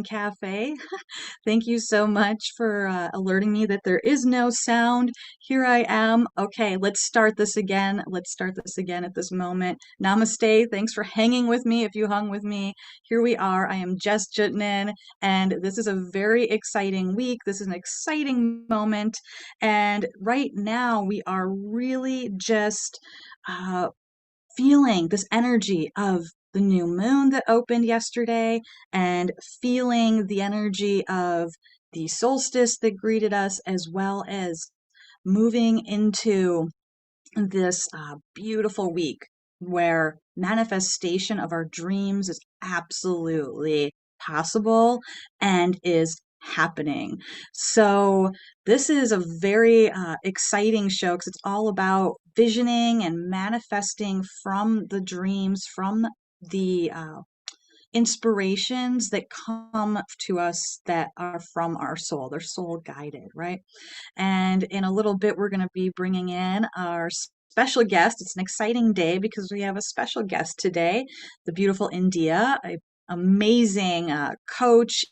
Cafe. Thank you so much for alerting me that there is no sound. Here I am. Okay, let's start this again. Let's start this again at this moment. Namaste. Thanks for hanging with me if you hung with me. Here we are. I am Jess Juntunen, and this is a very exciting week. This is an exciting moment. And right now, we are really just uh, feeling this energy of the new moon that opened yesterday and feeling the energy of the solstice that greeted us, as well as moving into this beautiful week where manifestation of our dreams is absolutely possible and is happening. So this is a very exciting show because it's all about visioning and manifesting from the dreams, from the inspirations that come to us that are from our soul. They're soul guided, right? And in a little bit, we're going to be bringing in our special guest. It's an exciting day because we have a special guest today, the beautiful India, an amazing coach,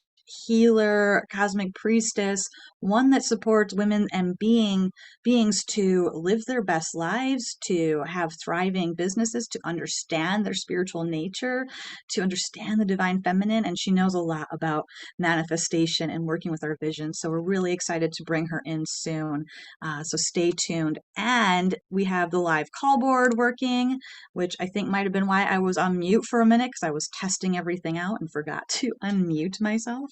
healer, cosmic priestess, one that supports women and beings to live their best lives, to have thriving businesses, to understand their spiritual nature, to understand the divine feminine. And she knows a lot about manifestation and working with our vision. So we're really excited to bring her in soon. So stay tuned. And we have the live call board working, which I think might have been why I was on mute for a minute because I was testing everything out and forgot to unmute myself.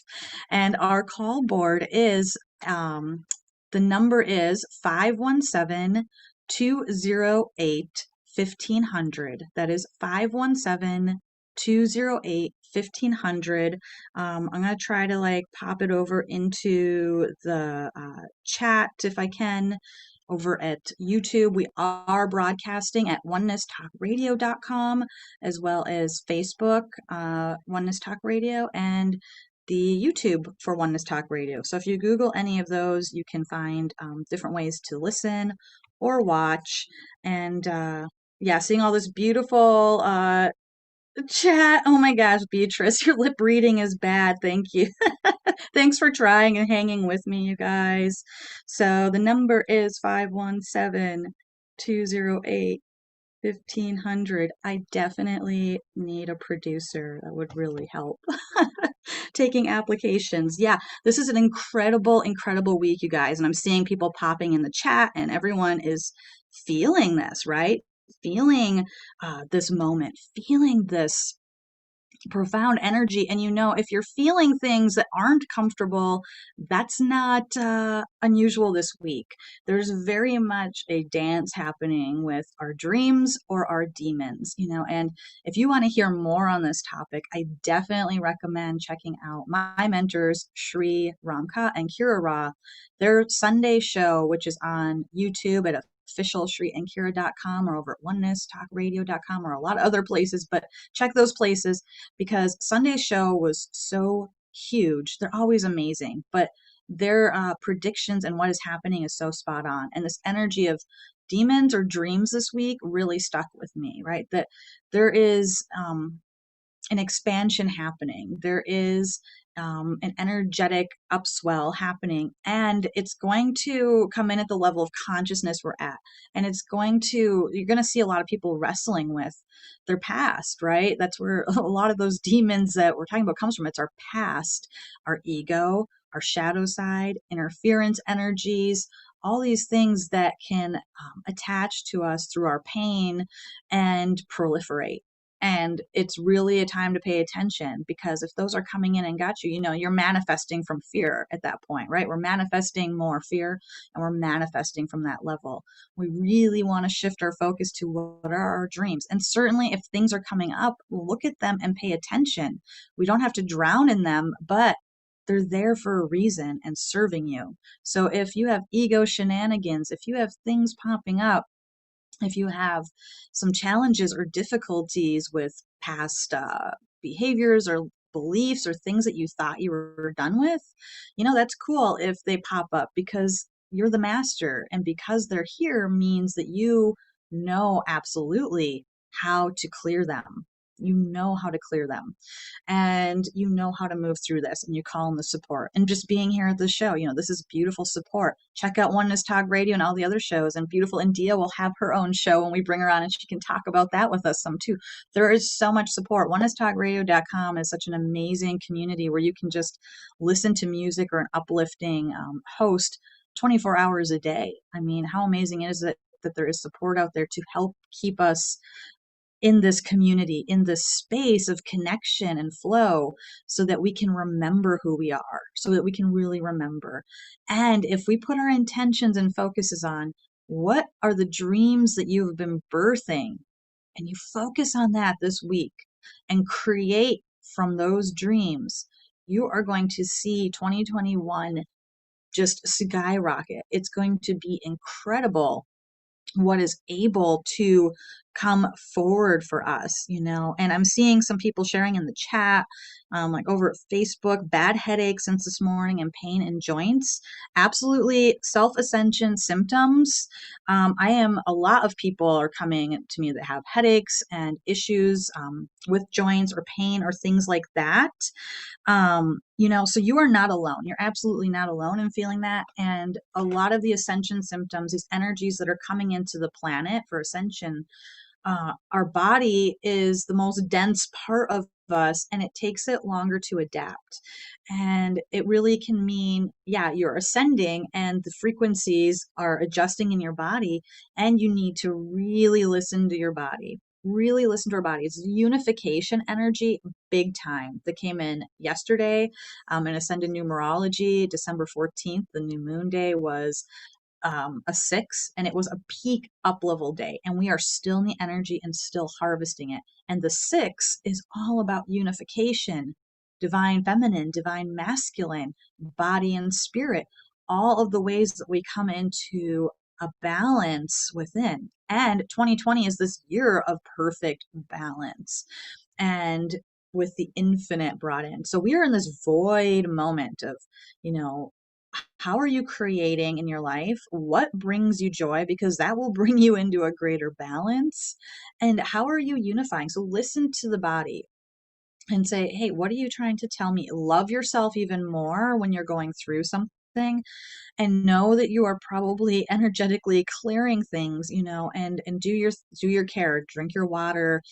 And our call board is the number is 517 208 1500. That is 517 208 1500. I'm going to try to pop it over into the chat if I can over at YouTube. We are broadcasting at onenesstalkradio.com as well as Facebook, Oneness Talk Radio, and the YouTube for Oneness Talk Radio. So if you Google any of those, you can find different ways to listen or watch. And yeah, seeing all this beautiful chat. Oh my gosh, Beatrice, your lip reading is bad. Thank you. Thanks for trying and hanging with me, you guys. So the number is 517 208 1500. I definitely need a producer. That would really help. Taking applications. Yeah, this is an incredible, incredible week, you guys. And I'm seeing people popping in the chat, and everyone is feeling this, right? Feeling this moment, feeling this profound energy. And if you're feeling things that aren't comfortable, that's not unusual this week. There's very much a dance happening with our dreams or our demons. And if you want to hear more on this topic, I definitely recommend checking out my mentors, Shri Ramka and Kira Ra, their Sunday show, which is on YouTube at officialshriandkira.com or over at onenesstalkradio.com or a lot of other places, but check those places because Sunday's show was so huge. They're always amazing, but their predictions and what is happening is so spot on. And this energy of demons or dreams this week really stuck with me, right? That there is an expansion happening. There is an energetic upswell happening, and it's going to come in at the level of consciousness we're at. And you're going to see a lot of people wrestling with their past, right? That's where a lot of those demons that we're talking about comes from. It's our past, our ego, our shadow side, interference energies, all these things that can attach to us through our pain and proliferate. And it's really a time to pay attention because if those are coming in and got you're manifesting from fear at that point, right? We're manifesting more fear and we're manifesting from that level. We really want to shift our focus to what are our dreams. And certainly if things are coming up, look at them and pay attention. We don't have to drown in them, but they're there for a reason and serving you. So if you have ego shenanigans, if you have things popping up, if you have some challenges or difficulties with past behaviors or beliefs or things that you thought you were done with, that's cool if they pop up because you're the master. And because they're here means that you know absolutely how to clear them. You know how to clear them, and you know how to move through this, and you call in the support. And just being here at the show, this is beautiful support. Check out Oneness Talk Radio and all the other shows, and beautiful Indiiyah will have her own show when we bring her on, and she can talk about that with us some too. There is so much support. OneNessTalkRadio.com is such an amazing community where you can just listen to music or an uplifting host 24 hours a day. I mean, how amazing is it that there is support out there to help keep us in this community, in this space of connection and flow, so that we can remember who we are, so that we can really remember. And if we put our intentions and focuses on what are the dreams that you've been birthing, and you focus on that this week and create from those dreams, you are going to see 2021 just skyrocket. It's going to be incredible what is able to come forward for us, and I'm seeing some people sharing in the chat, like over at Facebook, bad headaches since this morning and pain in joints. Absolutely self-ascension symptoms. A lot of people are coming to me that have headaches and issues with joints or pain or things like that. So you are not alone. You're absolutely not alone in feeling that. And a lot of the ascension symptoms, these energies that are coming into the planet for ascension, our body is the most dense part of us, and it takes it longer to adapt. And it really can mean, yeah, you're ascending and the frequencies are adjusting in your body, and you need to really listen to your body. Really listen to our body. It's unification energy, big time, that came in yesterday in Ascended Numerology. December 14th, the new moon day, was a 6, and it was a peak up level day, and we are still in the energy and still harvesting it. And the 6 is all about unification, divine feminine, divine masculine, body and spirit, all of the ways that we come into a balance within. And 2020 is this year of perfect balance, and with the infinite brought in. So we are in this void moment of, you know, how are you creating in your life? What brings you joy? Because that will bring you into a greater balance. And how are you unifying? So listen to the body and say, hey, what are you trying to tell me? Love yourself even more when you're going through something, and know that you are probably energetically clearing things, and do your care, drink your water,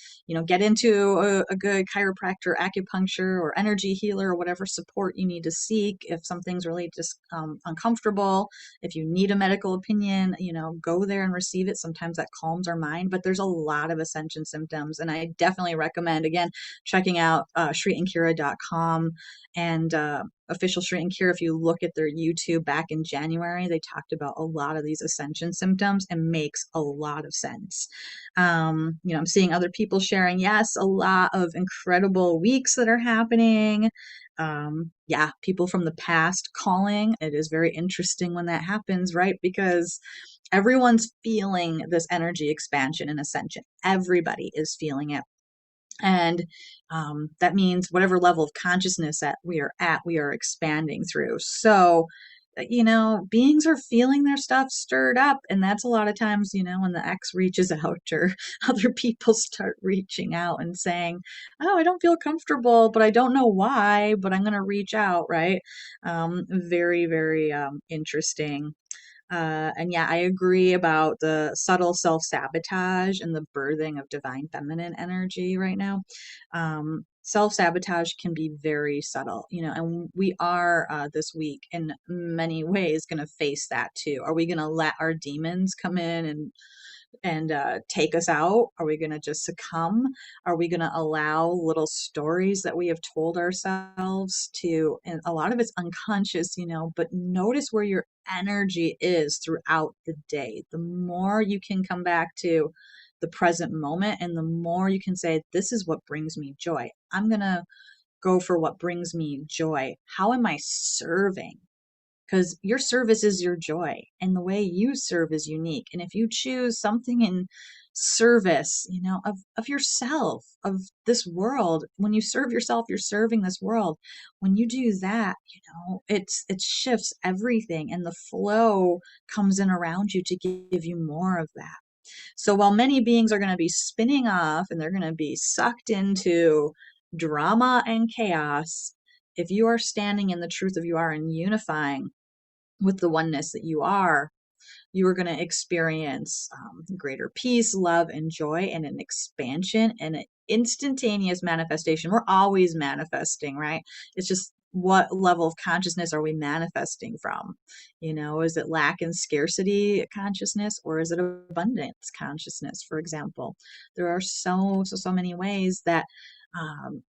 get into a good chiropractor, acupuncture, or energy healer, or whatever support you need to seek. If something's really just uncomfortable, if you need a medical opinion, go there and receive it. Sometimes that calms our mind. But there's a lot of ascension symptoms, and I definitely recommend, again, checking out shriankira.com and official Shri and Kira. If you look at their YouTube back in January, they talked about a lot of these ascension symptoms, and makes a lot of sense. I'm seeing other people sharing, yes, a lot of incredible weeks that are happening. People from the past calling. It is very interesting when that happens, right? Because everyone's feeling this energy expansion and ascension. Everybody is feeling it. And that means whatever level of consciousness that we are expanding through. So, beings are feeling their stuff stirred up. And that's a lot of times, when the ex reaches out, or other people start reaching out and saying, oh, I don't feel comfortable, but I don't know why, but I'm going to reach out, right? Very, very interesting. And yeah, I agree about the subtle self-sabotage and the birthing of divine feminine energy right now. Self-sabotage can be very subtle, and we are this week in many ways going to face that too. Are we going to let our demons come in and take us out? Are we going to just succumb? Are we going to allow little stories that we have told ourselves to, and a lot of it's unconscious, but notice where your energy is throughout the day. The more you can come back to the present moment, and the more you can say, this is what brings me joy. I'm going to go for what brings me joy. How am I serving? Because your service is your joy, and the way you serve is unique. And if you choose something in service, of yourself, of this world, when you serve yourself, you're serving this world. When you do that, it shifts everything, and the flow comes in around you to give you more of that. So while many beings are going to be spinning off and they're going to be sucked into drama and chaos, if you are standing in the truth of you are and unifying with the oneness that you are going to experience greater peace, love, and joy, and an expansion and an instantaneous manifestation. We're always manifesting, right? It's just what level of consciousness are we manifesting from? Is it lack and scarcity consciousness, or is it abundance consciousness, for example? There are so many ways that um,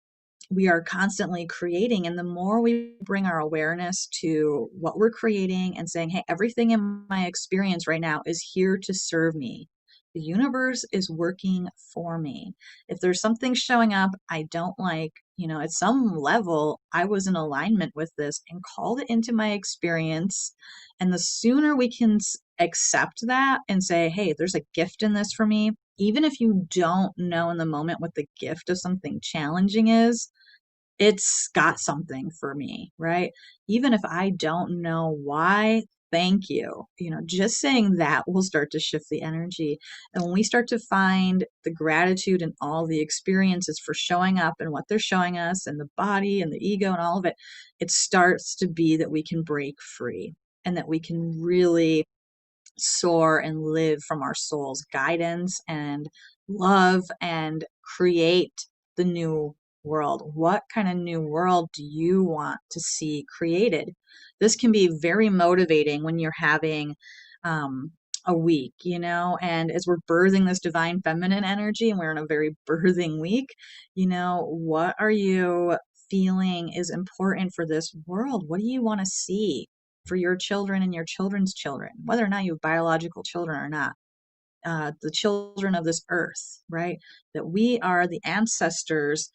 we are constantly creating. And the more we bring our awareness to what we're creating and saying, hey, everything in my experience right now is here to serve me. The universe is working for me. If there's something showing up I don't like, at some level, I was in alignment with this and called it into my experience. And the sooner we can accept that and say, hey, there's a gift in this for me, even if you don't know in the moment what the gift of something challenging is, it's got something for me, right? Even if I don't know why, thank you. Just saying that will start to shift the energy. And when we start to find the gratitude in all the experiences for showing up and what they're showing us and the body and the ego and all of it, it starts to be that we can break free and that we can really soar and live from our soul's guidance and love and create the new world. What kind of new world do you want to see created? This can be very motivating when you're having a week, and as we're birthing this divine feminine energy and we're in a very birthing week, what are you feeling is important for this world? What do you want to see for your children and your children's children, whether or not you have biological children or not, the children of this earth, right? That we are the ancestors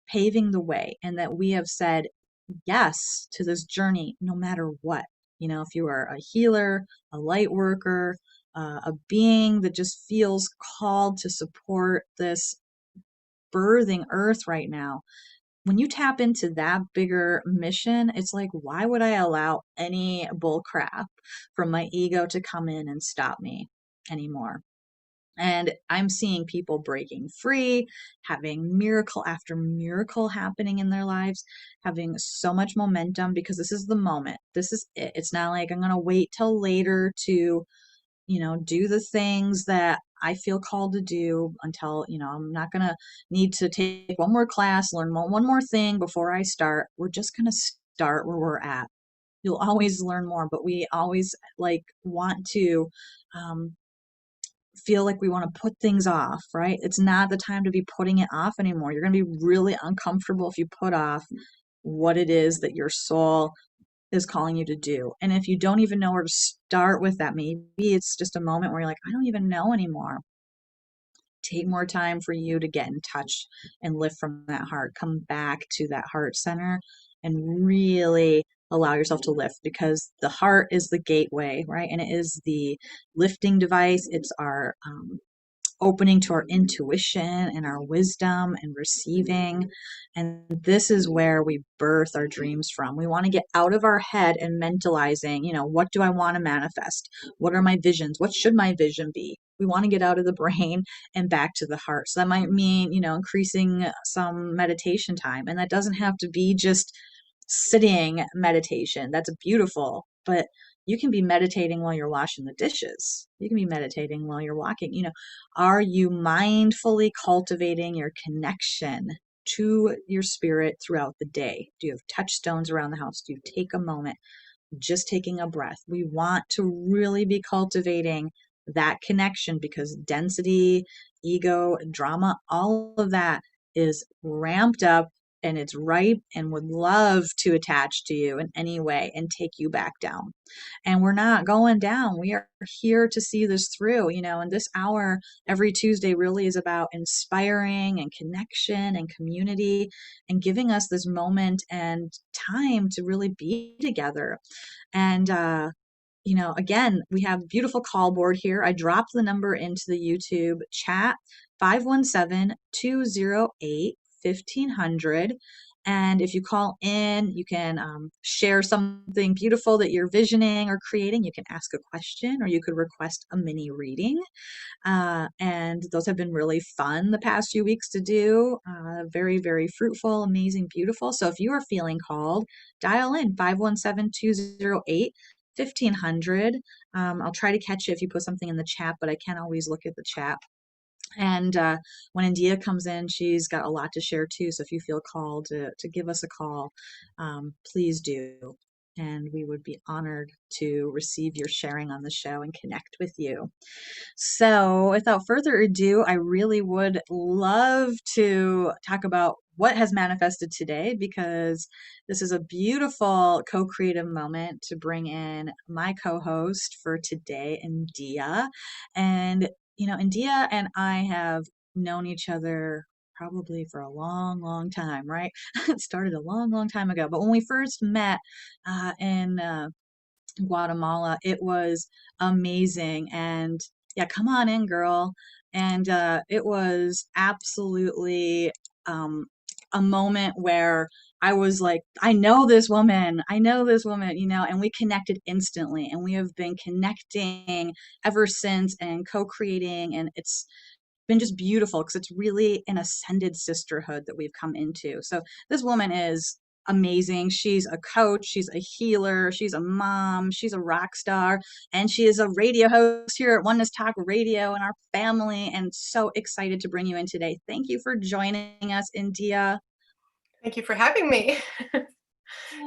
paving the way and that we have said yes to this journey no matter what. If you are a healer, a light worker, a being that just feels called to support this birthing earth right now, when you tap into that bigger mission, it's like, why would I allow any bull crap from my ego to come in and stop me anymore? And I'm seeing people breaking free, having miracle after miracle happening in their lives, having so much momentum because this is the moment. This is it. It's not like I'm going to wait till later to do the things that I feel called to do until, I'm not going to need to take one more class, learn one more thing before I start. We're just going to start where we're at. You'll always learn more, but we always want to feel like we want to put things off, right? It's not the time to be putting it off anymore. You're going to be really uncomfortable if you put off what it is that your soul is calling you to do. And if you don't even know where to start with that, maybe it's just a moment where you're like, I don't even know anymore. Take more time for you to get in touch and lift from that heart. Come back to that heart center and really allow yourself to lift, because the heart is the gateway, right? And it is the lifting device. It's our opening to our intuition and our wisdom and receiving. And this is where we birth our dreams from. We want to get out of our head and mentalizing, what do I want to manifest? What are my visions? What should my vision be? We want to get out of the brain and back to the heart. So that might mean, increasing some meditation time. And that doesn't have to be just sitting meditation. That's beautiful. But you can be meditating while you're washing the dishes. You can be meditating while you're walking. Are you mindfully cultivating your connection to your spirit throughout the day? Do you have touchstones around the house? Do you take a moment, just taking a breath? We want to really be cultivating that connection, because density, ego, drama, all of that is ramped up and it's ripe and would love to attach to you in any way and take you back down. And we're not going down. We are here to see this through, and this hour every Tuesday really is about inspiring and connection and community and giving us this moment and time to really be together. And, again, we have a beautiful call board here. I dropped the number into the YouTube chat, 517-208-1500. And if you call in, you can share something beautiful that you're visioning or creating. You can ask a question, or you could request a mini reading. And those have been really fun the past few weeks to do. Very, very fruitful, amazing, beautiful. So if you are feeling called, dial in 517-208-1500. I'll try to catch you if you put something in the chat, but I can't always look at the chat. And when Indiiyah comes in, she's got a lot to share too. So if you feel called to give us a call, please do. And we would be honored to receive your sharing on the show and connect with you. So without further ado, I really would love to talk about what has manifested today, because this is a beautiful co-creative moment to bring in my co-host for today, Indiiyah. And Indiiyah and I have known each other probably for a long, long time, right? It started a long, long time ago. But when we first met in Guatemala, it was amazing. And yeah, come on in, girl. And it was absolutely um, a moment where I was like, I know this woman, and we connected instantly. And we have been connecting ever since and co creating. And it's been just beautiful because it's really an ascended sisterhood that we've come into. So this woman is amazing. She's a coach, she's a healer, she's a mom, she's a rock star, and she is a radio host here at Oneness Talk Radio in our family. And so excited to bring you in today. Thank you for joining us, Indiiyah. Thank you for having me.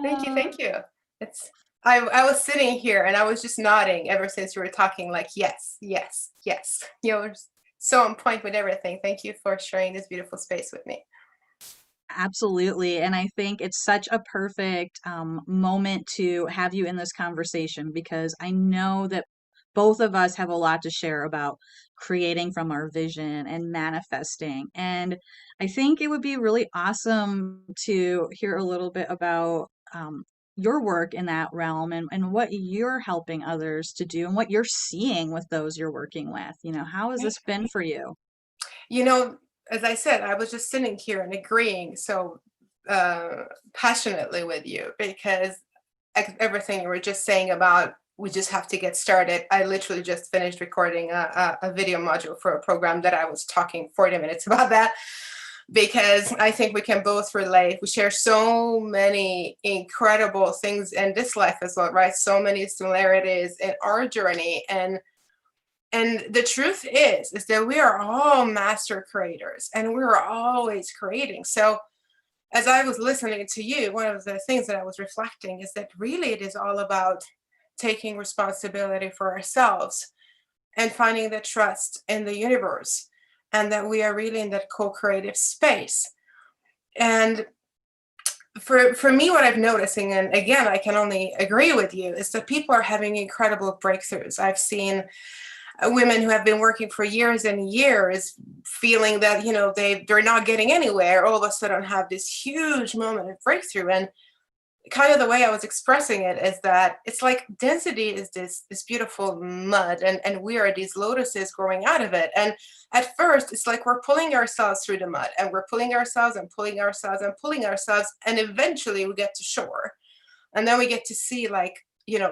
Thank you, Uh, thank you. It's I was sitting here and I was just nodding ever since you were talking, like yes, yes, yes. You're so on point with everything. Thank you for sharing this beautiful space with me. Absolutely. And I think it's such a perfect moment to have you in this conversation, because I know that both of us have a lot to share about creating from our vision and manifesting. And I think it would be really awesome to hear a little bit about your work in that realm, and what you're helping others to do and what you're seeing with those you're working with. How has this been for you? You know, as I said, I was just sitting here and agreeing so passionately with you, because everything you were just saying about we just have to get started. I literally just finished recording a video module for a program that I was talking 40 minutes about that, because I think we can both relate. We share so many incredible things in this life as well, right? So many similarities in our journey. And the truth is that we are all master creators and we're always creating. So as I was listening to you, one of the things that I was reflecting is that really it is all about taking responsibility for ourselves and finding the trust in the universe, and that we are really in that co-creative space. And for me, what I'm noticing, and again, I can only agree with you, is that people are having incredible breakthroughs. I've seen women who have been working for years and years feeling that they're not getting anywhere, all of a sudden have this huge moment of breakthrough. And kind of the way I was expressing it is that it's like density is this beautiful mud, and we are these lotuses growing out of it. And at first it's like we're pulling ourselves through the mud, and we're pulling ourselves and pulling ourselves and pulling ourselves, and eventually we get to shore. And then we get to see, like,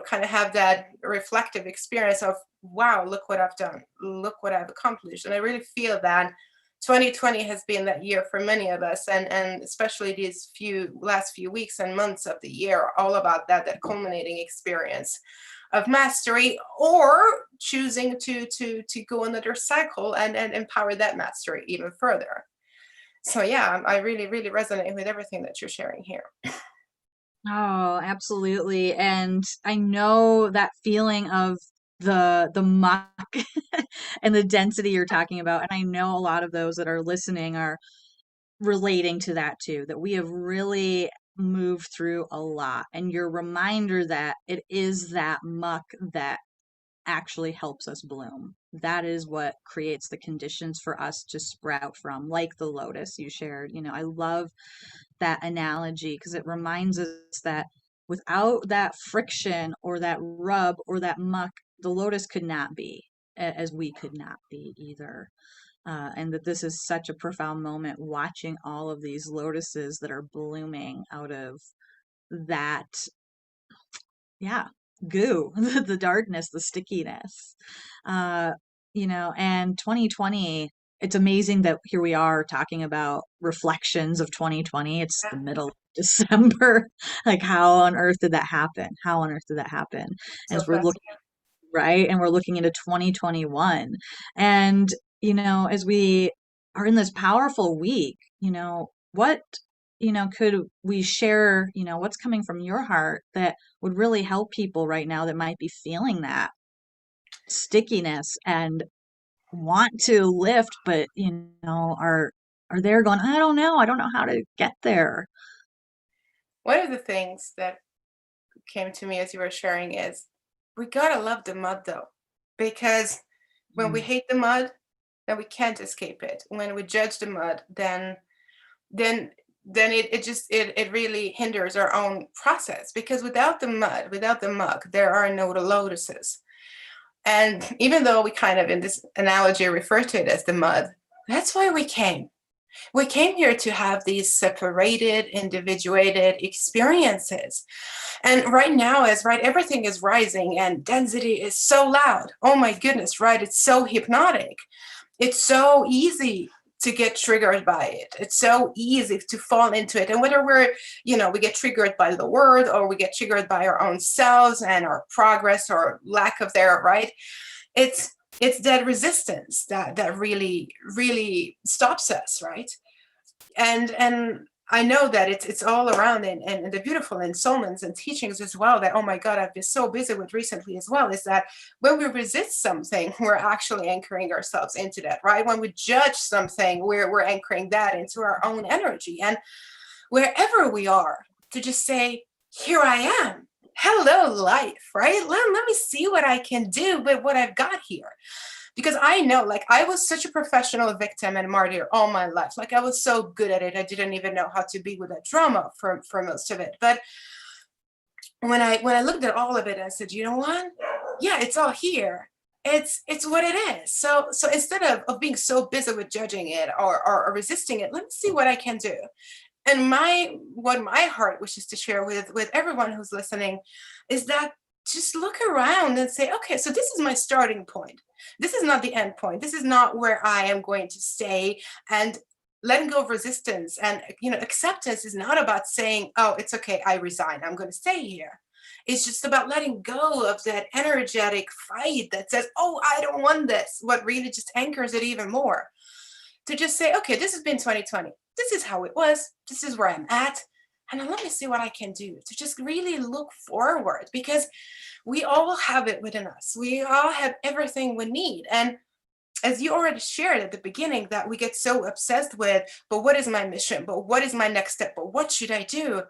kind of have that reflective experience of, wow, look what I've done, look what I've accomplished. And I really feel that 2020 has been that year for many of us, and especially these last few weeks and months of the year are all about that culminating experience of mastery, or choosing to go another cycle and empower that mastery even further. So yeah, I really, really resonate with everything that you're sharing here. Oh, absolutely. And I know that feeling of the muck and the density you're talking about. And I know a lot of those that are listening are relating to that too, that we have really moved through a lot. And your reminder that it is that muck that actually helps us bloom. That is what creates the conditions for us to sprout from, like the lotus you shared. I love that analogy because it reminds us that without that friction or that rub or that muck, the lotus could not be, as we could not be either. and that this is such a profound moment watching all of these lotuses that are blooming out of that, yeah, goo, the darkness, the stickiness. Uh, and 2020, it's amazing that here we are talking about reflections of 2020. It's the Yeah, middle of December. Like, how on earth did that happen? How on earth did that happen? so As we're fast. looking, right? And we're looking into 2021. And, as we are in this powerful week, what, could we share, what's coming from your heart that would really help people right now that might be feeling that stickiness and want to lift, but, are there going, I don't know how to get there. One of the things that came to me as you were sharing is we gotta love the mud though, because when we Mm, hate the mud, then we can't escape it. When we judge the mud, then it really hinders our own process, because without the mud, without the muck, there are no lotuses. And even though we kind of in this analogy refer to it as the mud, that's why we came. We came here to have these separated, individuated experiences. And right now, as right, everything is rising and density is so loud. Oh my goodness, right? It's so hypnotic. It's so easy to get triggered by it. It's so easy to fall into it. And whether we get triggered by the word, or we get triggered by our own selves and our progress or lack of there, right? It's it's that resistance that really really stops us, right? And I know that it's all around, and the beautiful in soulments and teachings as well, that oh my god, I've been so busy with recently as well, is that when we resist something, we're actually anchoring ourselves into that, right? When we judge something, we're anchoring that into our own energy. And wherever we are, to just say, here I am, hello life, right? Let me see what I can do with what I've got here. Because I know, like, I was such a professional victim and martyr all my life. Like, I was so good at it, I didn't even know how to be with that drama for most of it. But when I looked at all of it, I said, you know what? Yeah, it's all here. It's what it is. So instead of being so busy with judging it, or resisting it, let me see what I can do. And what my heart wishes to share with everyone who's listening is that just look around and say, okay, so this is my starting point. This is not the end point. This is not where I am going to stay. And letting go of resistance and acceptance is not about saying, oh, it's okay, I resign, I'm going to stay here. It's just about letting go of that energetic fight that says, oh, I don't want this. What really just anchors it even more, to just say, okay, this has been 2020. This is how it was. This is where I'm at. And then let me see what I can do to just really look forward, because we all have it within us. We all have everything we need. And as you already shared at the beginning, that we get so obsessed with, but what is my mission? But what is my next step? But what should I do?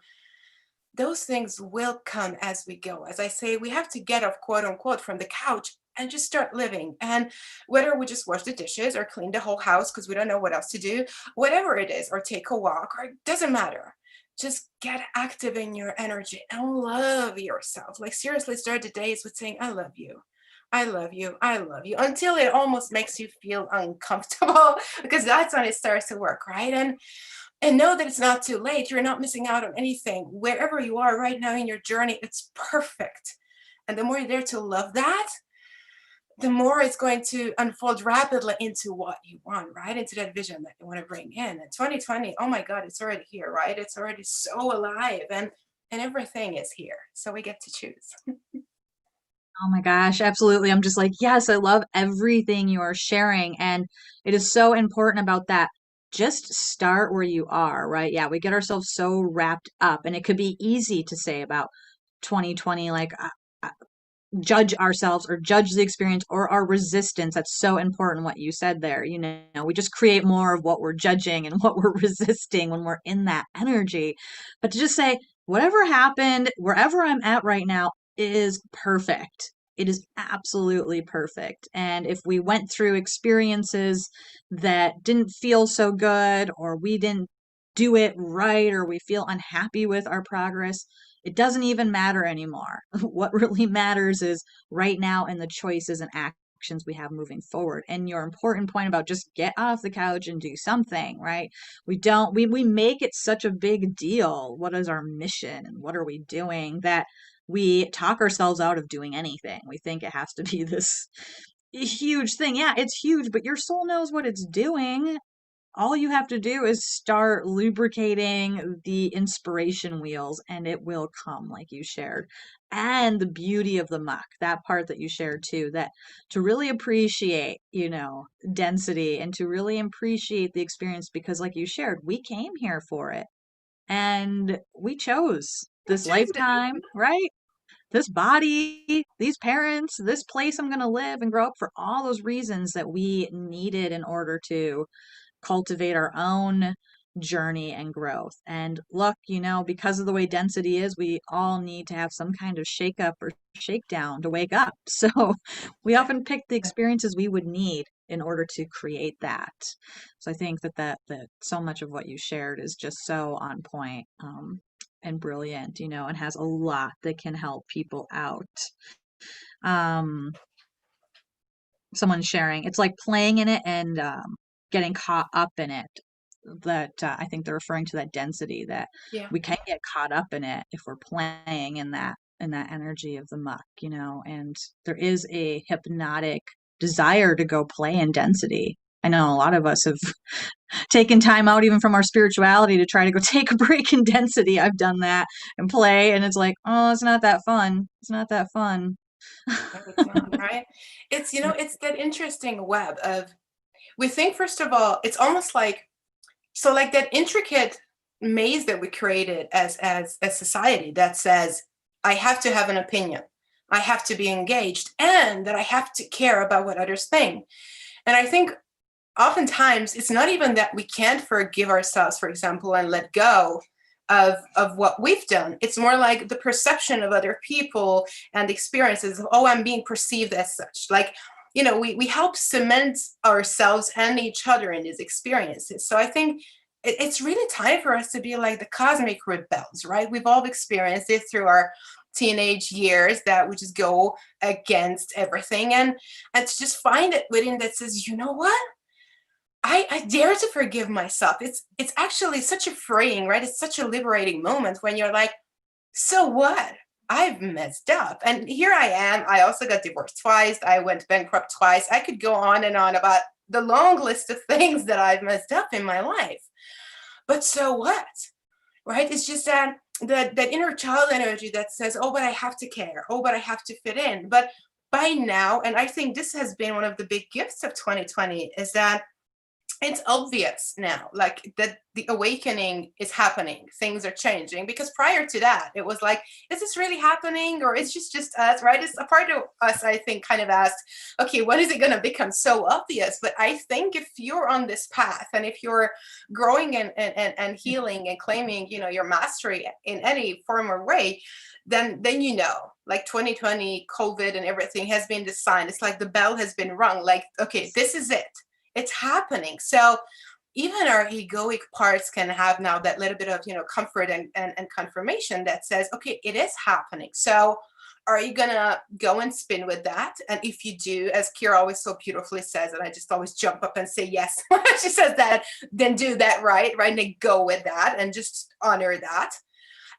Those things will come as we go. As I say, we have to get off, quote unquote, from the couch and just start living. And whether we just wash the dishes or clean the whole house because we don't know what else to do, whatever it is, or take a walk, or it doesn't matter. Just get active in your energy and love yourself. Like, seriously, start the days with saying, I love you. I love you. I love you, until it almost makes you feel uncomfortable, because that's when it starts to work, right? And know that it's not too late. You're not missing out on anything. Wherever you are right now in your journey, it's perfect. And the more you're there to love that, the more it's going to unfold rapidly into what you want, right? Into that vision that you want to bring in. And 2020, oh my God, it's already here, right? It's already so alive, and everything is here. So we get to choose. Oh my gosh, absolutely. I'm just like, yes, I love everything you are sharing. And it is so important about that. Just start where you are, right? Yeah, we get ourselves so wrapped up, and it could be easy to say about 2020, like, judge ourselves or judge the experience or our resistance. That's so important what you said there. We just create more of what we're judging and what we're resisting when we're in that energy. But to just say, whatever happened, wherever I'm at right now is perfect. It is absolutely perfect. And if we went through experiences that didn't feel so good, or we didn't do it right, or we feel unhappy with our progress, it doesn't even matter anymore. What really matters is right now, and the choices and actions we have moving forward. And your important point about just get off the couch and do something, right? We make it such a big deal. What is our mission and what are we doing, that we talk ourselves out of doing anything. We think it has to be this huge thing. Yeah, it's huge, but your soul knows what it's doing. All you have to do is start lubricating the inspiration wheels and it will come, like you shared. And the beauty of the muck, that part that you shared too, that to really appreciate, density, and to really appreciate the experience, because like you shared, we came here for it and we chose I this chose it. lifetime, right? This body, these parents, this place I'm going to live and grow up, for all those reasons that we needed in order to cultivate our own journey and growth. And look, because of the way density is, we all need to have some kind of shake up or shakedown to wake up. So we Yeah. often pick the experiences we would need in order to create that. So I think that so much of what you shared is just so on point, and brilliant, and has a lot that can help people out. Um, Someone sharing, it's like playing in it and getting caught up in it. That I think they're referring to that density, that Yeah. we can get caught up in it if we're playing in that energy of the muck, and there is a hypnotic desire to go play in density. I know a lot of us have taken time out even from our spirituality to try to go take a break in density. I've done that and play, and it's like, oh, it's not that fun. It's not that fun. No, it's not, right? It's that interesting web of, we think, first of all, it's almost like, so like that intricate maze that we created as a society that says, I have to have an opinion, I have to be engaged, and that I have to care about what others think. And I think oftentimes it's not even that we can't forgive ourselves, for example, and let go of what we've done. It's more like the perception of other people and experiences of, oh, I'm being perceived as such. Like, we help cement ourselves and each other in these experiences. So I think it's really time for us to be like the cosmic rebels, right? We've all experienced it through our teenage years, that we just go against everything, and to just find it within that says, you know what? I dare to forgive myself. It's actually such a freeing, right? It's such a liberating moment when you're like, so what? I've messed up. And here I am. I also got divorced twice. I went bankrupt twice. I could go on and on about the long list of things that I've messed up in my life. But so what? Right? It's just that inner child energy that says, oh, but I have to care. Oh, but I have to fit in. But by now, and I think this has been one of the big gifts of 2020, is that it's obvious now, like, that the awakening is happening, things are changing, because prior to that it was like, is this really happening, or it's just us, right? It's a part of us, I think, kind of asked, okay, when is it going to become so obvious? But I think if you're on this path, and if you're growing and healing and claiming, your mastery in any form or way, then like 2020 COVID and everything has been the sign. It's like the bell has been rung, like, okay, this is it, it's happening. So even our egoic parts can have now that little bit of, comfort and confirmation that says, okay, it is happening. So are you gonna go and spin with that? And if you do, as Kira always so beautifully says, and I just always jump up and say yes, she says that, then do that, right, and go with that and just honor that,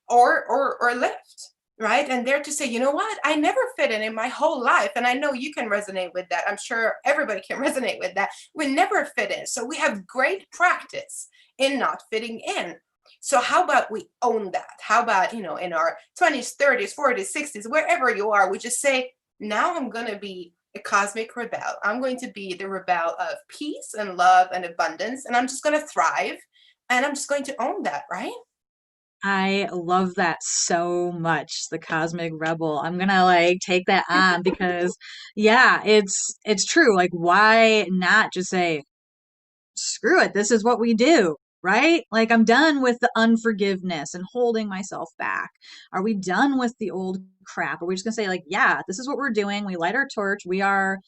or lift, right? And there to say, you know what, I never fit in my whole life. And I know you can resonate with that. I'm sure everybody can resonate with that. We never fit in. So we have great practice in not fitting in. So how about we own that? How about, in our 20s, 30s, 40s, 60s, wherever you are, we just say, now I'm going to be a cosmic rebel. I'm going to be the rebel of peace and love and abundance. And I'm just going to thrive. And I'm just going to own that, right? I love that so much, the cosmic rebel. I'm gonna like take that on because yeah, it's true. Like, why not just say, screw it, this is what we do, right? Like, I'm done with the unforgiveness and holding myself back. Are we done with the old crap? Are we just gonna say, like, yeah, this is what we're doing? We light our torch, we are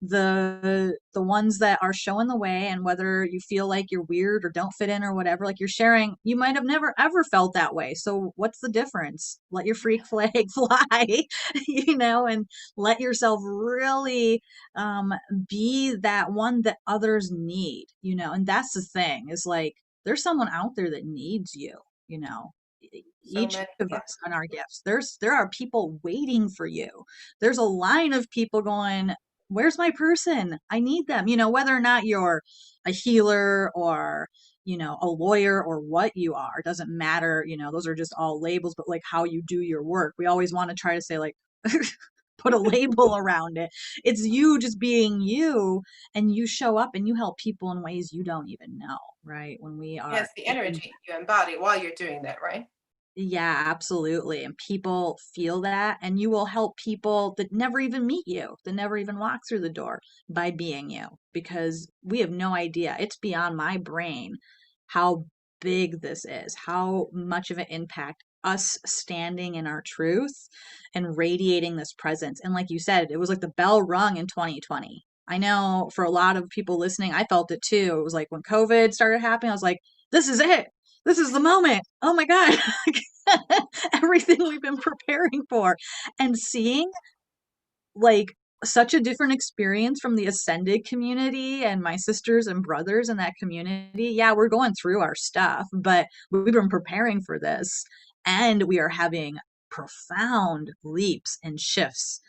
the ones that are showing the way, and whether you feel like you're weird or don't fit in or whatever, like you're sharing, you might have never ever felt that way. So what's the difference? Let your freak flag fly, and let yourself really um be that one that others need, and that's the thing, is like there's someone out there that needs you, you know So each many, of yeah. us and our gifts. There are people waiting for you. There's a line of people going, where's my person? I need them. Whether or not you're a healer or a lawyer or what you are, doesn't matter. Those are just all labels, but like how you do your work, we always want to try to say like put a label around it. It's you just being you, and you show up and you help people in ways you don't even know, right? When we are Yes, the in. energy you embody while you're doing that, right? Yeah, absolutely. And people feel that, and you will help people that never even meet you, that never even walk through the door, by being you, because we have no idea. It's beyond my brain how big this is, how much of an impact us standing in our truth and radiating this presence. And like you said, it was like the bell rung in 2020. I know for a lot of people listening, I felt it too. It was like when COVID started happening, I was like, this is it. This is the moment. Oh my God. Everything we've been preparing for, and seeing like such a different experience from the ascended community and my sisters and brothers in that community. Yeah, we're going through our stuff, but we've been preparing for this, and we are having profound leaps and shifts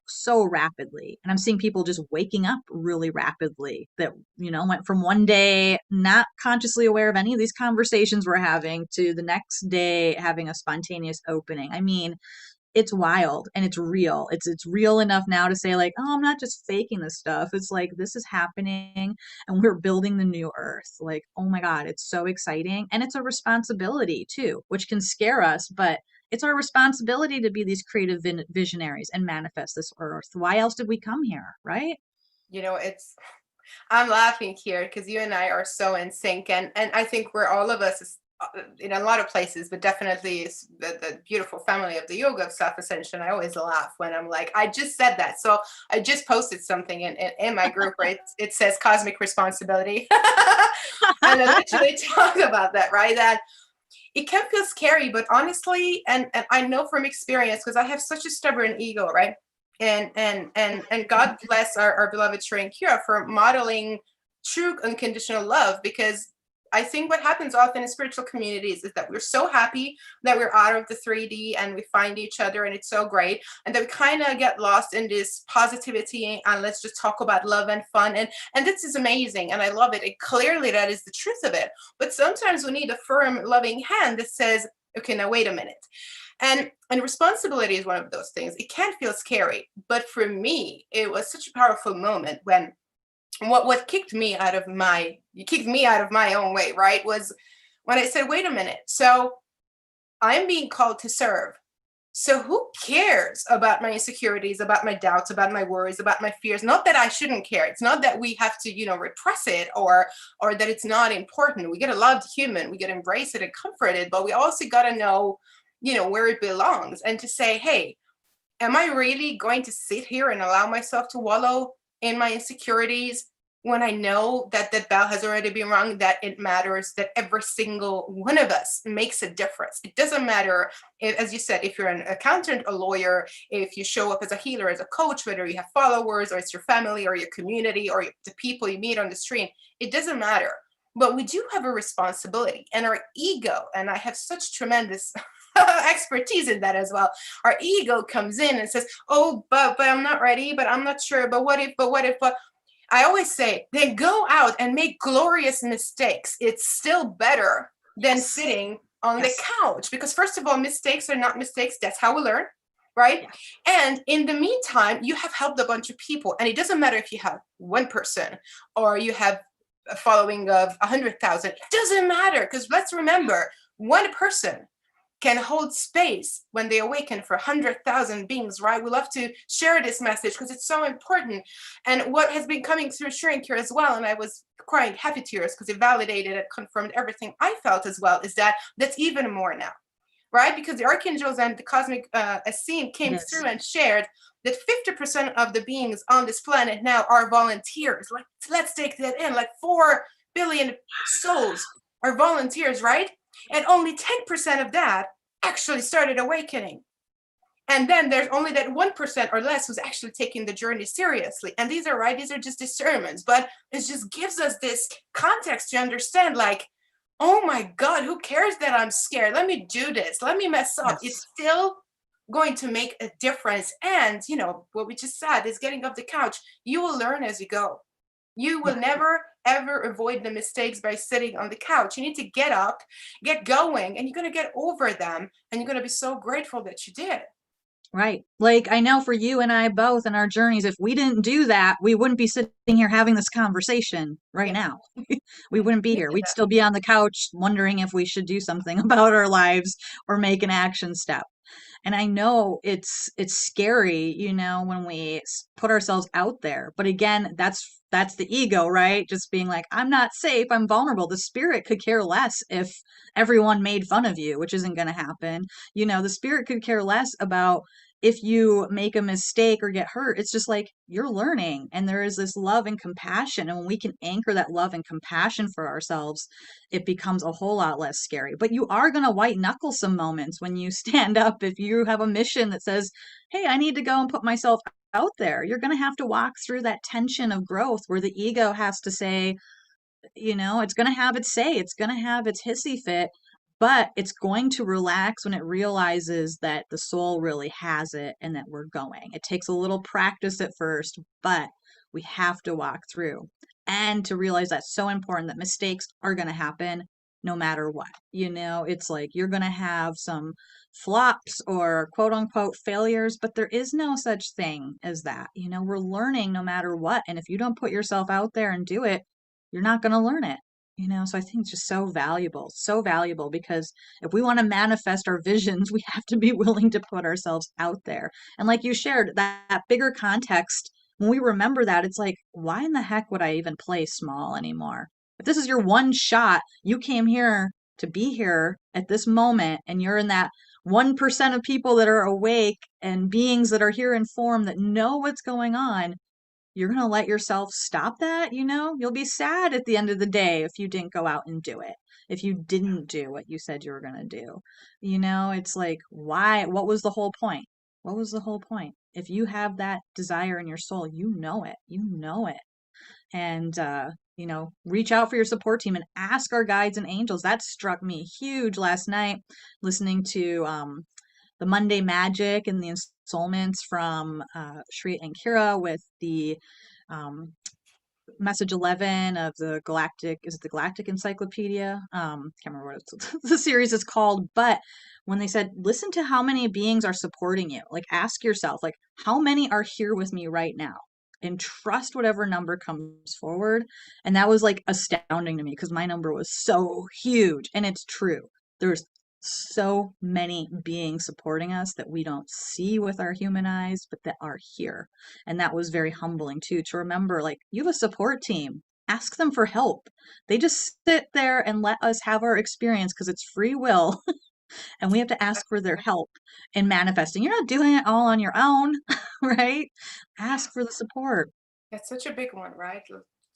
so rapidly. And I'm seeing people just waking up really rapidly that, went from one day not consciously aware of any of these conversations we're having to the next day having a spontaneous opening. I mean, it's wild and it's real. It's real enough now to say like, oh, I'm not just faking this stuff. It's like this is happening, and we're building the new earth. Like, oh my God, it's so exciting. And it's a responsibility too, which can scare us, but it's our responsibility to be these creative visionaries and manifest this earth. Why else did we come here, right? It's I'm laughing here because you and I are so in sync, and I think we're all of us in a lot of places, but definitely the beautiful family of the yoga of self ascension. I always laugh when I'm like, I just said that. So I just posted something in my group, right? It says cosmic responsibility, and I literally talk about that, right? That it can feel scary, but honestly, and I know from experience because I have such a stubborn ego, right? And God bless our beloved Sri and Kira for modeling true unconditional love, because I think what happens often in spiritual communities is that we're so happy that we're out of the 3D and we find each other and it's so great, and that we kind of get lost in this positivity and let's just talk about love and fun, and this is amazing and I love it, and clearly that is the truth of it. But sometimes we need a firm, loving hand that says, okay, now wait a minute. And responsibility is one of those things. It can feel scary, but for me, it was such a powerful moment when what kicked me out of my own way, right? Was when I said, wait a minute. So I'm being called to serve. So who cares about my insecurities, about my doubts, about my worries, about my fears? Not that I shouldn't care. It's not that we have to, repress it, or that it's not important. We get to love the human, we get to embrace it and comfort it, but we also got to know, where it belongs, and to say, hey, am I really going to sit here and allow myself to wallow in my insecurities when I know that the bell has already been rung, that it matters, that every single one of us makes a difference? It doesn't matter, if, as you said, if you're an accountant, a lawyer, if you show up as a healer, as a coach, whether you have followers or it's your family or your community or the people you meet on the street, it doesn't matter. But we do have a responsibility, and our ego, and I have such tremendous expertise in that as well. Our ego comes in and says, "Oh, but I'm not ready, but I'm not sure, but what if, but I always say, then go out and make glorious mistakes. It's still better than Yes. sitting on the Yes. couch, because first of all, mistakes are not mistakes. That's how we learn, right? Yeah. And in the meantime, you have helped a bunch of people, and it doesn't matter if you have one person or you have a following of 100,000. It doesn't matter, because let's remember, one person can hold space when they awaken for 100,000 beings, right? We love to share this message because it's so important. And what has been coming through Shrink here as well, and I was crying happy tears because it validated and confirmed everything I felt as well, is that that's even more now. right? Because the archangels and the cosmic Essene came Yes. through and shared that 50% of the beings on this planet now are volunteers. Like, let's take that in. Like 4 billion souls are volunteers, right? And only 10% of that actually started awakening. And then there's only that 1% or less who's actually taking the journey seriously. And these are just discernments, but it just gives us this context to understand, like, oh my God, who cares that I'm scared? Let me do this. Let me mess up. Yes. It's still going to make a difference. And, what we just said is getting off the couch. You will learn as you go. You will Yeah. never, ever avoid the mistakes by sitting on the couch. You need to get up, get going, and you're going to get over them. And you're going to be so grateful that you did. Right. Like I know for you and I both in our journeys, if we didn't do that, we wouldn't be sitting here having this conversation right Yeah. now. We Yeah. wouldn't be You here. did We'd that. still be on the couch wondering if we should do something about our lives or make an action step. And I know it's scary, when we put ourselves out there. But again, that's the ego, right? Just being like, I'm not safe, I'm vulnerable. The spirit could care less if everyone made fun of you, which isn't going to happen. The spirit could care less about if you make a mistake or get hurt. It's just like you're learning, and there is this love and compassion. And when we can anchor that love and compassion for ourselves, it becomes a whole lot less scary. But you are going to white knuckle some moments when you stand up. If you have a mission that says, hey, I need to go and put myself out there, you're going to have to walk through that tension of growth where the ego has to say, it's going to have its say, it's going to have its hissy fit, but it's going to relax when it realizes that the soul really has it and that we're going. It takes a little practice at first, but we have to walk through and to realize that's so important, that mistakes are going to happen no matter what. It's like you're going to have some flops or quote unquote failures, but there is no such thing as that. We're learning no matter what. And if you don't put yourself out there and do it, you're not going to learn it. So I think it's just so valuable, because if we want to manifest our visions, we have to be willing to put ourselves out there. And like you shared, that bigger context, when we remember that, it's like, why in the heck would I even play small anymore? If this is your one shot, you came here to be here at this moment, and you're in that 1% of people that are awake and beings that are here in form that know what's going on. You're going to let yourself stop that. You'll be sad at the end of the day if you didn't go out and do it, if you didn't do what you said you were going to do. It's like, why? What was the whole point? What was the whole point? If you have that desire in your soul, you know it. And reach out for your support team and ask our guides and angels. That struck me huge last night, listening to the Monday Magic and the installments from Shri and Kira with the um, message 11 of the Galactic, is it the Galactic Encyclopedia? Can't remember what the series is called, but when they said, listen to how many beings are supporting you, like ask yourself, like, how many are here with me right now? And trust whatever number comes forward. And that was like astounding to me, because my number was so huge. And it's true. There's so many beings supporting us that we don't see with our human eyes, but that are here. And that was very humbling too, to remember, like, you have a support team. Ask them for help. They just sit there and let us have our experience because it's free will. And we have to ask for their help in manifesting. You're not doing it all on your own, right? Yeah. Ask for the support. That's such a big one, right?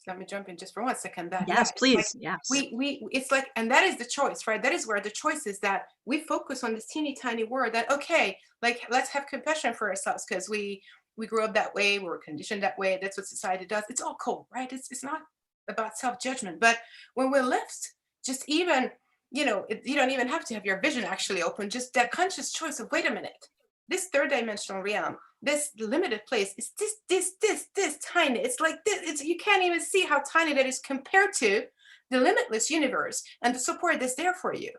Let me jump in just for 1 second. That, yeah, Yes, it's like please. Yes. it's like, and that is the choice, right? That is where the choice is, that we focus on this teeny tiny word that, okay, like, let's have compassion for ourselves because we grew up that way, we were conditioned that way. That's what society does. It's all cool, right? It's not about self judgment, but when we lift, just even, you don't even have to have your vision actually open. Just that conscious choice of, wait a minute, this third dimensional realm, this limited place is this tiny. It's like this. It's, you can't even see how tiny that is compared to the limitless universe and the support that's there for you.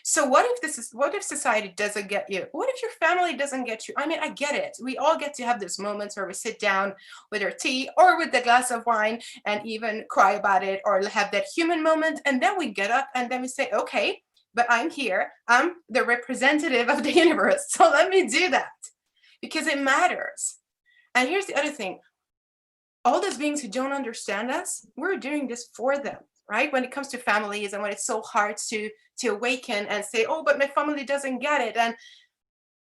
So what if society doesn't get you? What if your family doesn't get you? I mean, I get it. We all get to have those moments where we sit down with our tea or with the glass of wine and even cry about it, or have that human moment, and then we get up and then we say, okay, but I'm here. I'm the representative of the universe. So let me do that because it matters. And here's the other thing, all those beings who don't understand us, we're doing this for them. right? When it comes to families and when it's so hard to awaken and say, oh, but my family doesn't get it. And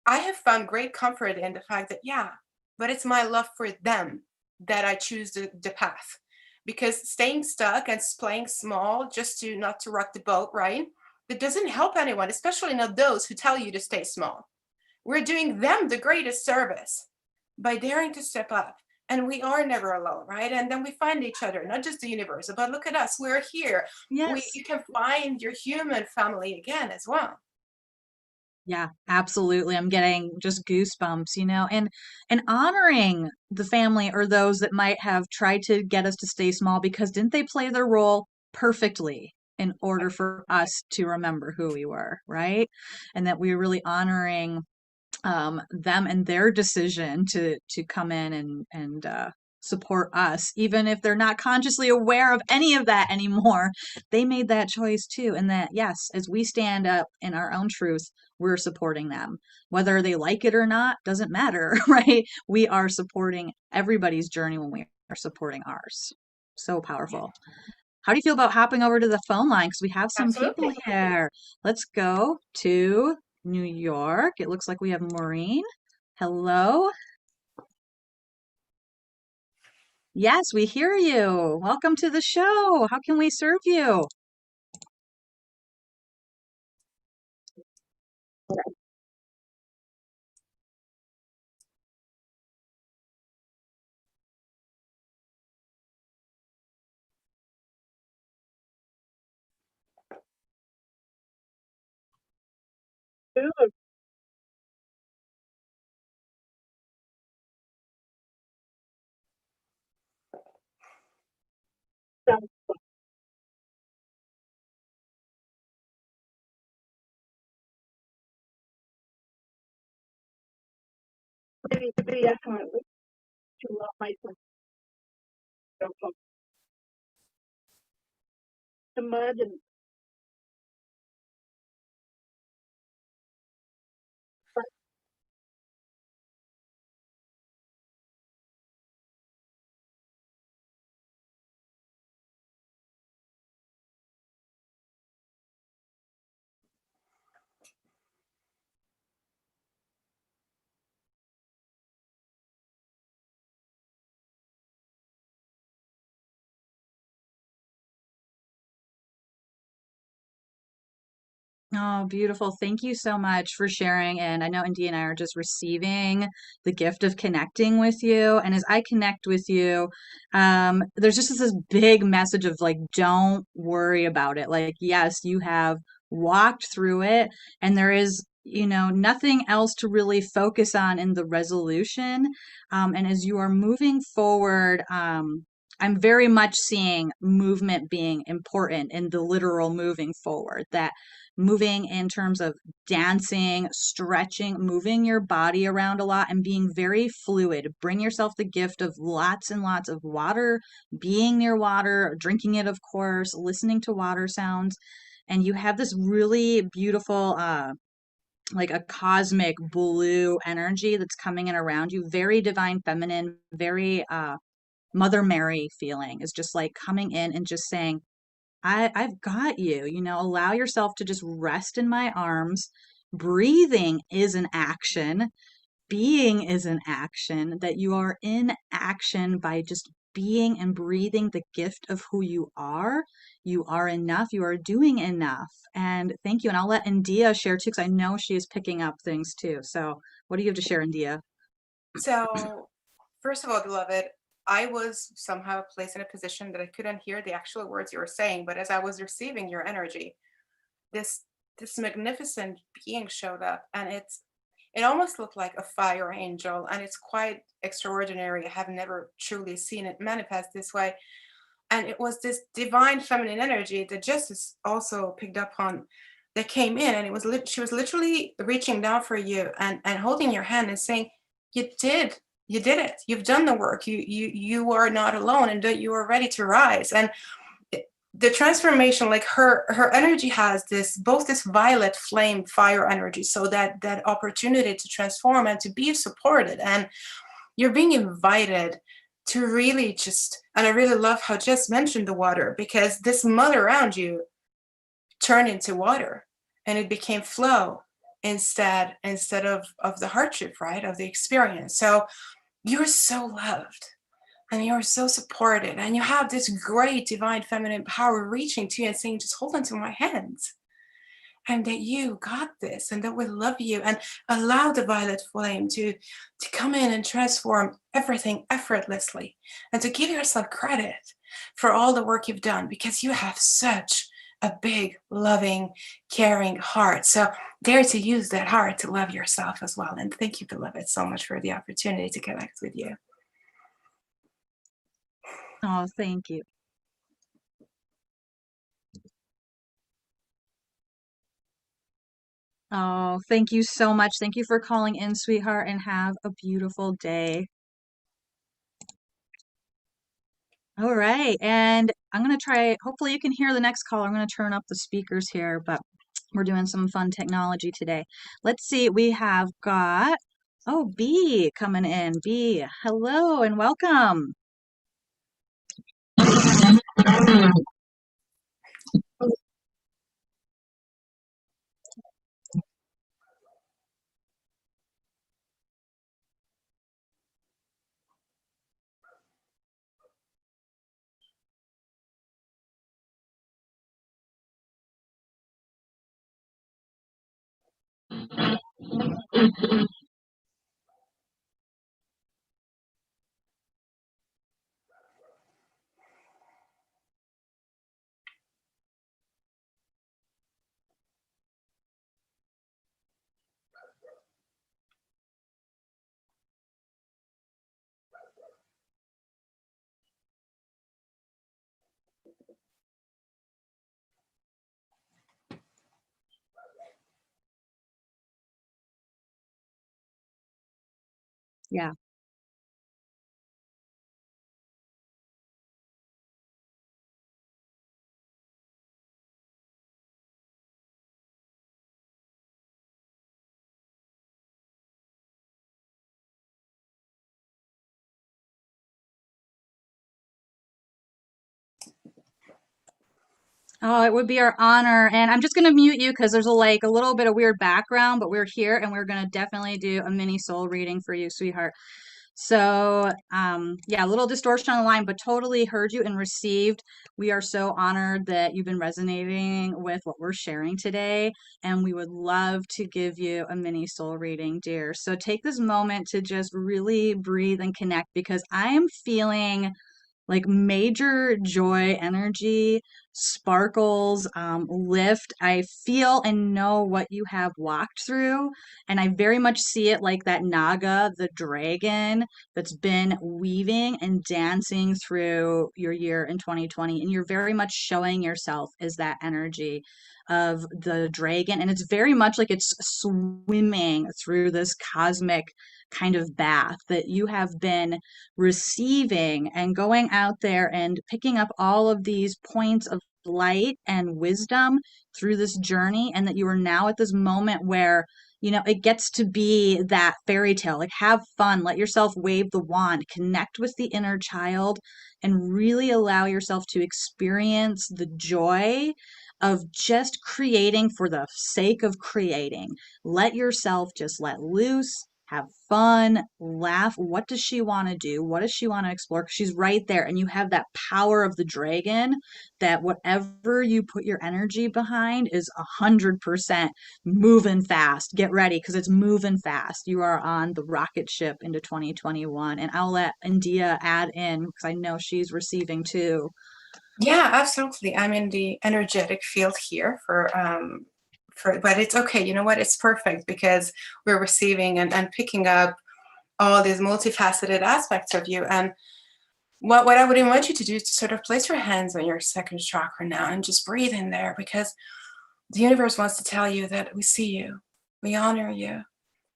I have found great comfort in the fact that, yeah, but it's my love for them that I choose the path. Because staying stuck and playing small just to not to rock the boat, right? That doesn't help anyone, especially not those who tell you to stay small. We're doing them the greatest service by daring to step up. And we are never alone, right? And then we find each other, not just the universe, but look at us, we're here. Yes. You can find your human family again as well. Yeah, absolutely. I'm getting just goosebumps, and honoring the family or those that might have tried to get us to stay small because didn't they play their role perfectly in order for us to remember who we were, right? And that we're really honoring them and their decision to come in and support us, even if they're not consciously aware of any of that anymore. They made that choice too, and that yes, as we stand up in our own truth, we're supporting them, whether they like it or not. Doesn't matter, right? We are supporting everybody's journey when we are supporting ours. So Yeah, powerful. How do you feel about hopping over to the phone line? Because we have some people absolutely. here. Let's go to New York. It looks like we have Maureen. Hello. Yes, we hear you. Welcome to the show. How can we serve you? Oh, beautiful. Thank you so much for sharing. And I know India and I are just receiving the gift of connecting with you. And as I connect with you, there's just this big message of like, don't worry about it. Like, yes, you have walked through it, and there is, nothing else to really focus on in the resolution. And as you are moving forward, I'm very much seeing movement being important in the literal moving forward, that moving in terms of dancing, stretching, moving your body around a lot and being very fluid. Bring yourself the gift of lots and lots of water, being near water, drinking it, of course, listening to water sounds. And you have this really beautiful, like a cosmic blue energy that's coming in around you, very divine feminine, very Mother Mary feeling is just like coming in and just saying, I've got you, allow yourself to just rest in my arms. Breathing is an action. Being is an action, that you are in action by just being and breathing the gift of who you are. You are enough. You are doing enough. And thank you. And I'll let India share too, because I know she is picking up things too. So what do you have to share, India? So, first of all, beloved, I was somehow placed in a position that I couldn't hear the actual words you were saying, but as I was receiving your energy, this this magnificent being showed up, and it almost looked like a fire angel, and it's quite extraordinary. I have never truly seen it manifest this way. And it was this divine feminine energy that Justice also picked up on, that came in, and she was literally reaching down for you and holding your hand and saying, you did you did it, you've done the work, you are not alone, and that you are ready to rise. And the transformation, like her energy has this, both this violet flame fire energy, so that opportunity to transform and to be supported, and you're being invited to really just, and I really love how Jess mentioned the water, because this mud around you turned into water and it became flow instead of the hardship, right? Of the experience. So you're so loved and you're so supported, and you have this great divine feminine power reaching to you and saying, just hold on to my hands, and that you got this, and that we love you, and allow the violet flame to come in and transform everything effortlessly, and to give yourself credit for all the work you've done, because you have such a big, loving, caring heart. So dare to use that heart to love yourself as well. And thank you, beloved, so much for the opportunity to connect with you. Oh, thank you. Oh, thank you so much. Thank you for calling in, sweetheart, and have a beautiful day. All right. And I'm going to try, hopefully you can hear the next caller. I'm going to turn up the speakers here, but we're doing some fun technology today. Let's see. We have got, oh, B coming in. B, hello and welcome. Yeah. Oh, it would be our honor. And I'm just going to mute you because there's a little bit of weird background, but we're here and we're going to definitely do a mini soul reading for you, sweetheart. So, yeah, a little distortion on the line, but totally heard you and received. We are so honored that you've been resonating with what we're sharing today, and we would love to give you a mini soul reading, dear. So take this moment to just really breathe and connect, because I am feeling like major joy energy, sparkles, lift. I feel and know what you have walked through, and I very much see it like that naga, the dragon that's been weaving and dancing through your year in 2020, and you're very much showing yourself as that energy of the dragon, and it's very much like it's swimming through this cosmic kind of bath that you have been receiving and going out there and picking up all of these points of light and wisdom through this journey, and that you are now at this moment where it gets to be that fairy tale. Like, have fun, let yourself wave the wand, connect with the inner child, and really allow yourself to experience the joy of just creating for the sake of creating. Let yourself just let loose, have fun, laugh. What does she want to do? What does she want to explore? 'Cause she's right there, and you have that power of the dragon that whatever you put your energy behind is 100% moving fast. Get ready, because it's moving fast. You are on the rocket ship into 2021, and I'll let Indiiyah add in because I know she's receiving too. Yeah, absolutely. I'm in the energetic field here but it's okay. You know what? It's perfect, because we're receiving and picking up all these multifaceted aspects of you. And what I would invite you to do is to sort of place your hands on your second chakra now and just breathe in there, because the universe wants to tell you that we see you, we honor you,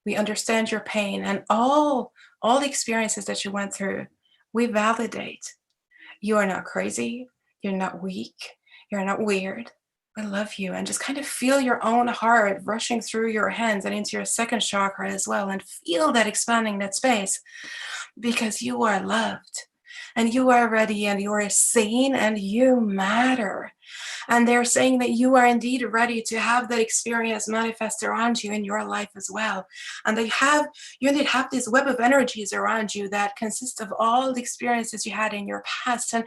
we understand your pain, and all the experiences that you went through, we validate. You are not crazy. You're not weak. You're not weird. I love you. And just kind of feel your own heart rushing through your hands and into your second chakra as well. And feel that expanding that space, because you are loved. and you are ready, and you are sane, and you matter. And they're saying that you are indeed ready to have that experience manifest around you in your life as well. And you indeed have this web of energies around you that consists of all the experiences you had in your past. And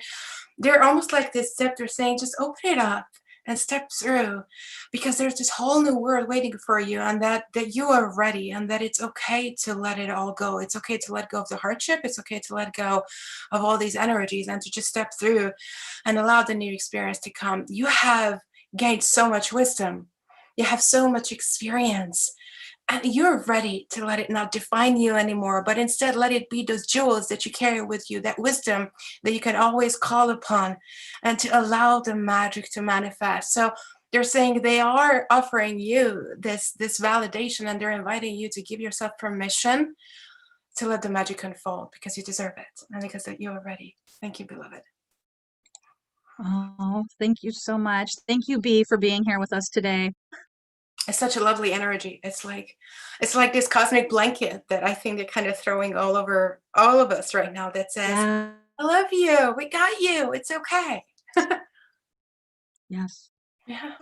they're almost like this step, they're saying, just open it up and step through, because there's this whole new world waiting for you, and that you are ready, and that it's okay to let it all go. It's okay to let go of the hardship. It's okay to let go of all these energies and to just step through and allow the new experience to come. You have gained so much wisdom. You have so much experience, and you're ready to let it not define you anymore, but instead let it be those jewels that you carry with you, that wisdom that you can always call upon, and to allow the magic to manifest. So they're saying they are offering you this validation, and they're inviting you to give yourself permission to let the magic unfold, because you deserve it, and because that you are ready. Thank you, beloved. Oh, thank you so much. Thank you, B, for being here with us today. It's such a lovely energy. It's like this cosmic blanket that I think they're kind of throwing all over all of us right now, that says, Yeah. I love you. We got you. It's okay. Yes. Yeah.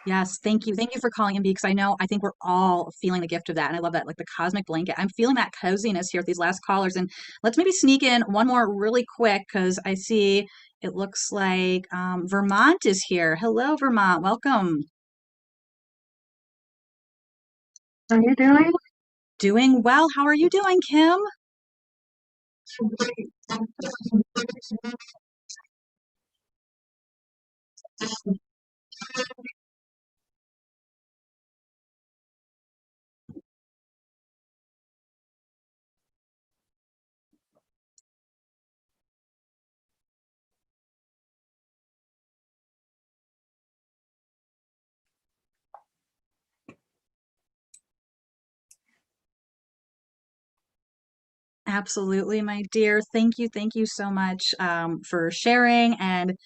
Yes. Thank you. Thank you for calling in, B, because I think we're all feeling the gift of that. And I love that, like the cosmic blanket. I'm feeling that coziness here with these last callers. And let's maybe sneak in one more really quick, because I see it looks like Vermont is here. Hello, Vermont. Welcome. How are you doing? Doing well. How are you doing, Kim? Absolutely, my dear. Thank you. Thank you so much for sharing. And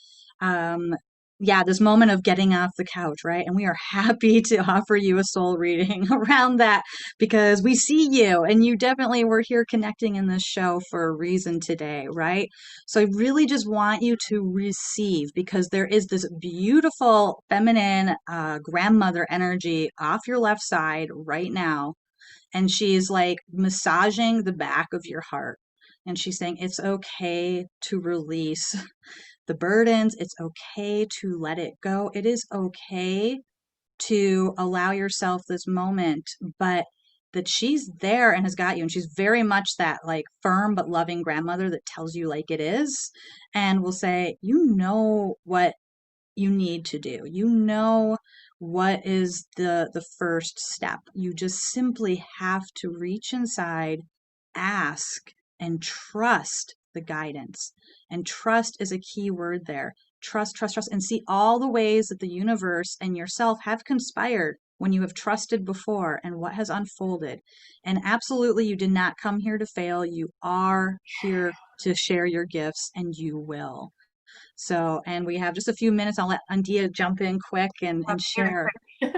um, yeah, this moment of getting off the couch, right? And we are happy to offer you a soul reading around that, because we see you and you definitely were here connecting in this show for a reason today, right? So I really just want you to receive, because there is this beautiful feminine grandmother energy off your left side right now, and she's like massaging the back of your heart, and she's saying it's okay to release the burdens. It's okay to let it go. It is okay to allow yourself this moment, but that she's there and has got you. And she's very much that like firm but loving grandmother that tells you like it is, and will say, you know what you need to do. You know what is the first step. You just simply have to reach inside, ask, and trust the guidance. And trust is a key word there. Trust, trust, trust, and see all the ways that the universe and yourself have conspired when you have trusted before and what has unfolded. And absolutely, you did not come here to fail. You are here to share your gifts, and you will. So, and we have just a few minutes. I'll let Andia jump in quick and Very share. quick.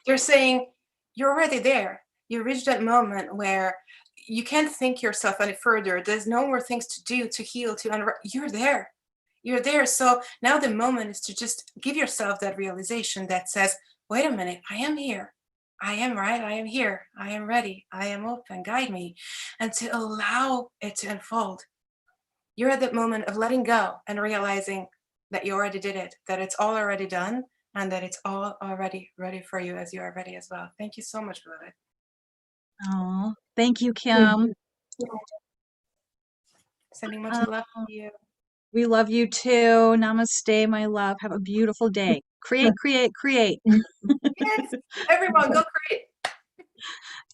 They're saying you're already there. You reached that moment where you can't think yourself any further. There's no more things to do, to heal, to you're there. You're there. So now the moment is to just give yourself that realization that says, wait a minute, I am here. I am right. I am here. I am ready. I am open. Guide me. And to allow it to unfold. You're at that moment of letting go and realizing that you already did it, that it's all already done, and that it's all already ready for you as you are ready as well. Thank you so much, beloved. Oh, thank you, Kim. Sending much Uh, love to you. we love you too. Namaste, my love. Have a beautiful day. Create, create, create. Yes, everyone, go create.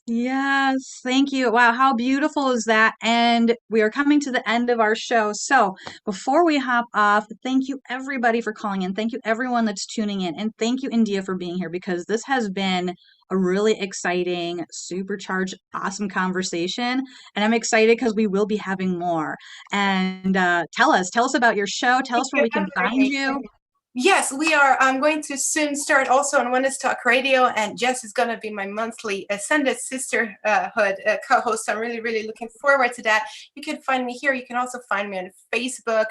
Yes, thank you. Wow, how beautiful is that? And we are coming to the end of our show. So before we hop off, thank you everybody for calling in. Thank you everyone that's tuning in. And thank you, India, for being here, because this has been a really exciting, supercharged, awesome conversation. And I'm excited because we will be having more. And tell us about your show. Tell Thank us where you, we can find everything. you. Yes, we are. I'm going to soon start also on Wellness Talk Radio, and Jess is going to be my monthly Ascended Sisterhood co-host. I'm really, really looking forward to that. You can find me here. You can also find me on Facebook.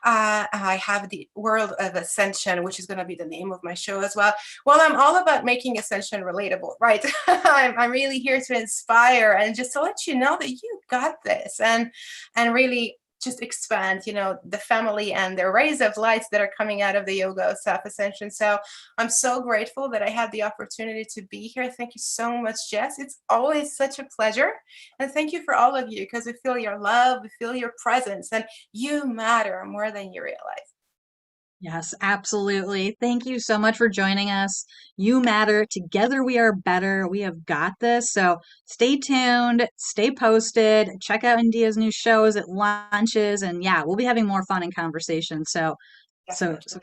I have the World of Ascension, which is going to be the name of my show as well. Well, I'm all about making Ascension relatable, right? I'm really here to inspire and just to let you know that you got this, and really just expand, the family and the rays of lights that are coming out of the yoga of self-ascension. So I'm so grateful that I had the opportunity to be here. Thank you so much, Jess. It's always such a pleasure. And thank you for all of you, because we feel your love, we feel your presence, and you matter more than you realize. Yes, absolutely. Thank you so much for joining us. You matter. Together we are better. We have got this. So stay tuned, stay posted, check out India's new shows at launches, and yeah, we'll be having more fun and conversation. So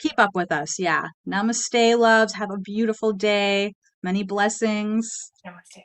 keep up with us. Yeah. Namaste, loves. Have a beautiful day. Many blessings. Namaste.